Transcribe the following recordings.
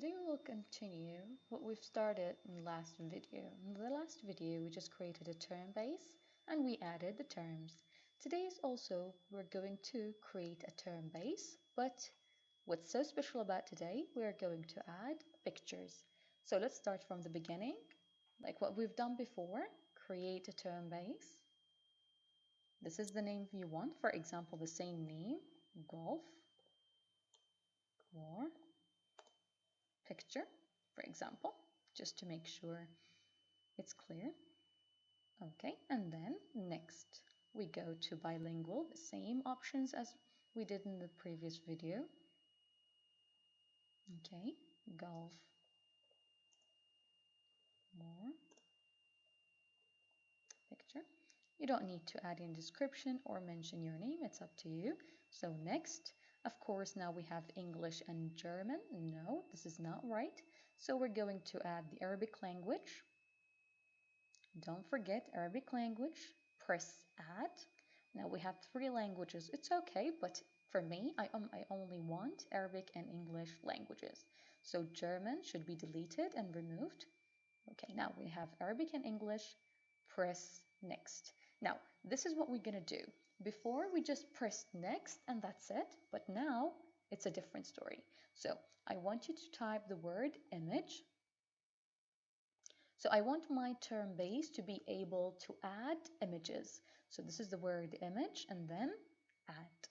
today we will continue what we've started in the last video. In the last video, we just created a term base and we added the terms. Today is also we're going to create a term base, but what's so special about today, we're going to add pictures. So let's start from the beginning, like what we've done before. Create a term base. This is the name you want. For example, the same name, golf or picture, for example, just to make sure it's clear. Okay, and then next we go to bilingual, the same options as we did in the previous video. Okay, golf or picture. You don't need to add in description or mention your name, it's up to you. So next, of course, now we have English and German. No, this is not right. So we're going to add the Arabic language. Don't forget Arabic language. Press add. Now we have 3 languages. It's okay, but for me, I only want Arabic and English languages. So German should be deleted and removed. Okay, now we have Arabic and English. Press next. Now, this is what we're going to do. Before, we just pressed next and that's it. But now, it's a different story. So, I want you to type the word image. So, I want my term base to be able to add images. So, this is the word image and then add.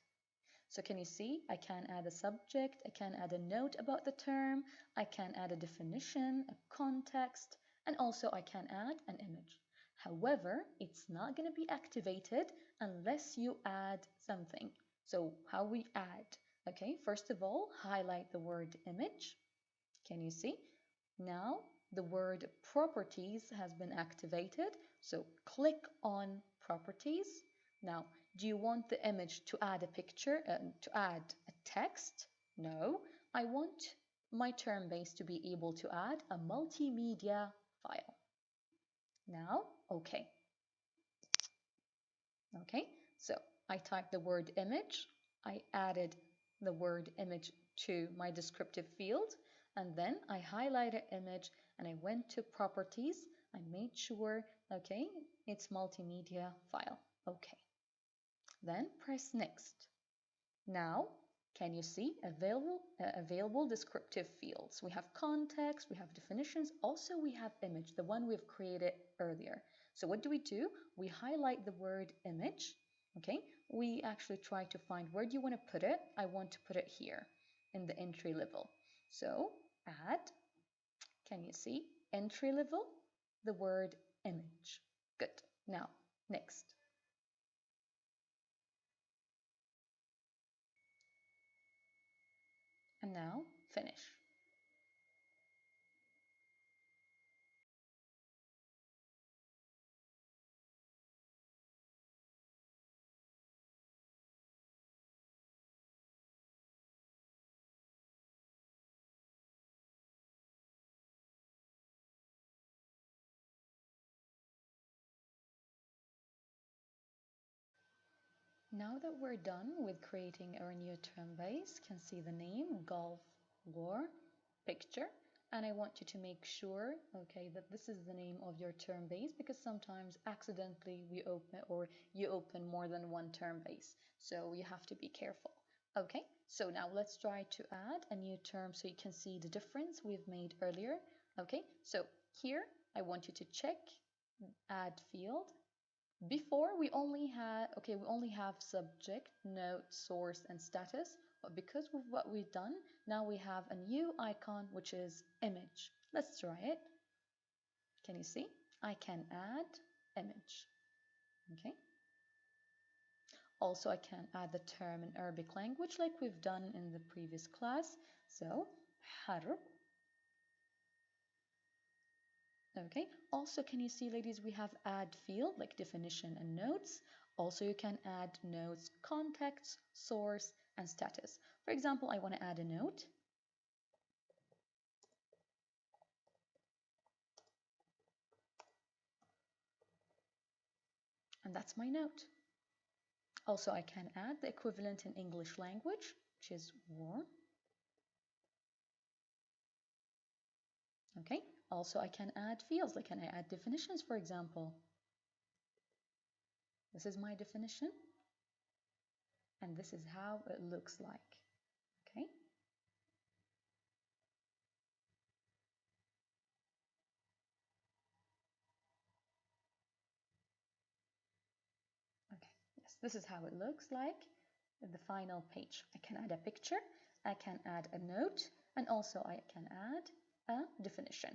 So, can you see? I can add a subject, I can add a note about the term, I can add a definition, a context, and also I can add an image. However, it's not going to be activated unless you add something. So how we add? Okay, first of all, highlight the word image. Can you see? Now the word properties has been activated. So click on properties. Now, do you want the image to add a picture, to add a text? No, I want my term base to be able to add a multimedia file. Now, okay. Okay, so I typed the word image, I added the word image to my descriptive field, and then I highlighted image and I went to properties. I made sure, okay, it's multimedia file. Okay. Then press next. Now, can you see available descriptive fields? We have context, we have definitions, also we have image, the one we've created earlier. So what do? We highlight the word image, okay? We actually try to find where do you want to put it? I want to put it here in the entry level. So add, can you see? Entry level, the word image. Good. Now, next. And now finish. Now that we're done with creating our new term base, you can see the name golf war picture, and I want you to make sure, okay, that this is the name of your term base, because sometimes accidentally we open or you open more than one term base, so you have to be careful. Okay, so now let's try to add a new term so you can see the difference we've made earlier. Okay, so here I want you to check add field. Before we only have subject, note, source, and status. But because of what we've done, now we have a new icon, which is image. Let's try it. Can you see? I can add image. Okay. Also, I can add the term in Arabic language like we've done in the previous class. So, harb. Okay, also can you see, ladies, we have add field like definition and notes. Also you can add notes, context, source, and status. For example, I want to add a note. And that's my note. Also I can add the equivalent in English language, which is war. Okay, also I can add fields, like can I add definitions, for example? This is my definition, and this is how it looks like. Okay. Okay, yes, this is how it looks like at the final page. I can add a picture, I can add a note, and also I can add a definition.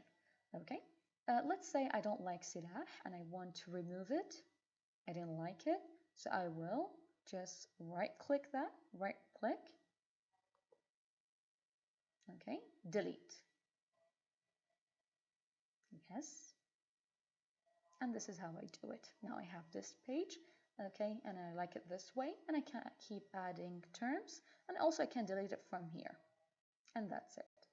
Okay, let's say I don't like silah and I want to remove it. I didn't like it, so I will just right click that, right click, okay, delete. Yes, and this is how I do it. Now I have this page, okay, and I like it this way, and I can keep adding terms, and also I can delete it from here, and that's it.